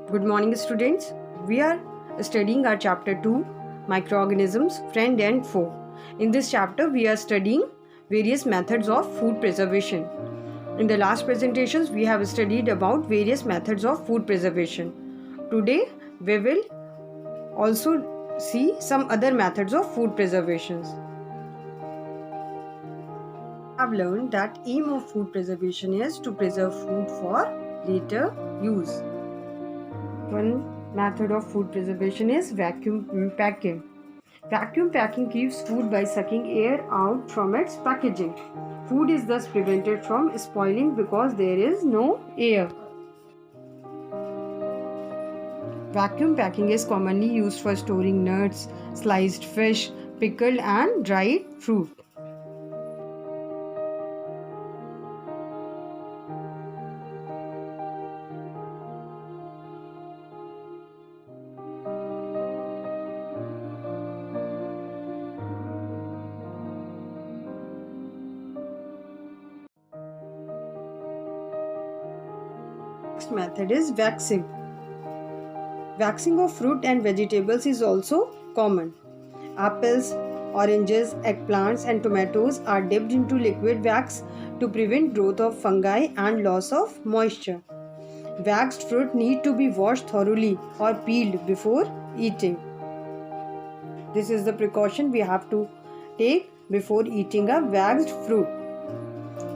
Good morning, students. We are studying our chapter 2, Microorganisms, Friend and Foe. In this chapter, we are studying various methods of food preservation. In the last presentations, we have studied about various methods of food preservation. Today, we will also see some other methods of food preservations. I have learned that aim of food preservation is to preserve food for later use. One method of food preservation is vacuum packing. Vacuum packing keeps food by sucking air out from its packaging. Food is thus prevented from spoiling because there is no air. Vacuum packing is commonly used for storing nuts, sliced fish, pickled and dried fruit. Next method is waxing. Waxing of fruit and vegetables is also common. Apples, oranges, eggplants and tomatoes are dipped into liquid wax to prevent growth of fungi and loss of moisture. Waxed fruit need to be washed thoroughly or peeled before eating. This is the precaution we have to take before eating a waxed fruit.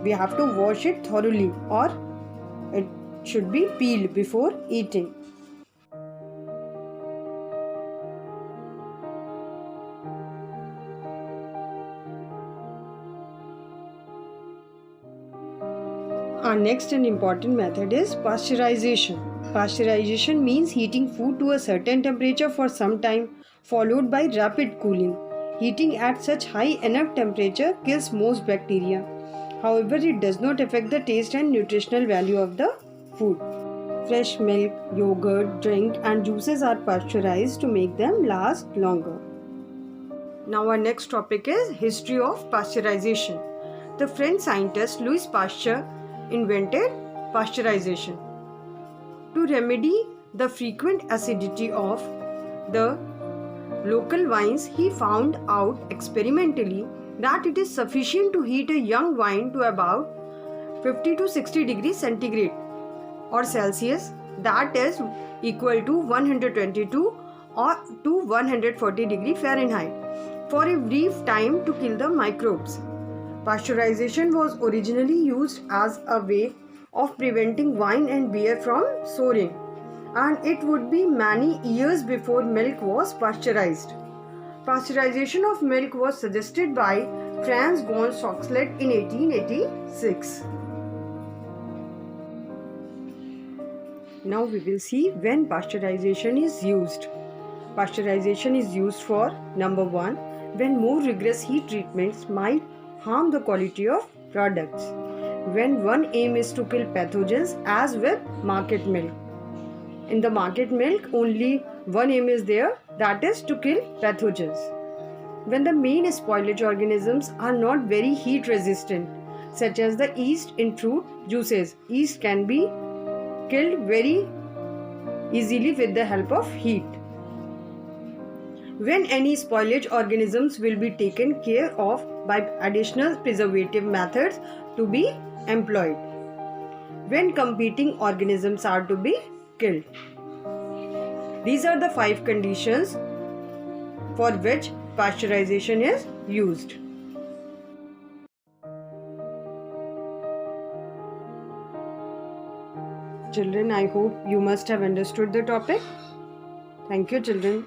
We have to wash it thoroughly or it should be peeled before eating. Our next and important method is pasteurization. Pasteurization means heating food to a certain temperature for some time, followed by rapid cooling. Heating at such high enough temperature kills most bacteria. However, it does not affect the taste and nutritional value of the food. Fresh milk, yogurt, drink and juices are pasteurized to make them last longer. Now our next topic is history of pasteurization. The French scientist Louis Pasteur invented pasteurization. To remedy the frequent acidity of the local wines, he found out experimentally that it is sufficient to heat a young wine to about 50 to 60 degrees centigrade or Celsius, that is equal to 122 or to 140 degree Fahrenheit, for a brief time to kill the microbes. Pasteurization was originally used as a way of preventing wine and beer from souring, and it would be many years before milk was pasteurized. Pasteurization of milk was suggested by Franz von Soxhlet in 1886. Now we will see when pasteurization is used. Pasteurization is used for number 1, when more rigorous heat treatments might harm the quality of products. When one aim is to kill pathogens, as with market milk. In the market milk, only one aim is there, that is to kill pathogens. When the main spoilage organisms are not very heat resistant, such as the yeast in fruit juices, yeast can be killed very easily with the help of heat. When any spoilage organisms will be taken care of by additional preservative methods to be employed. When competing organisms are to be killed. These are the 5 conditions for which pasteurization is used. Children, I hope you must have understood the topic. Thank you, children.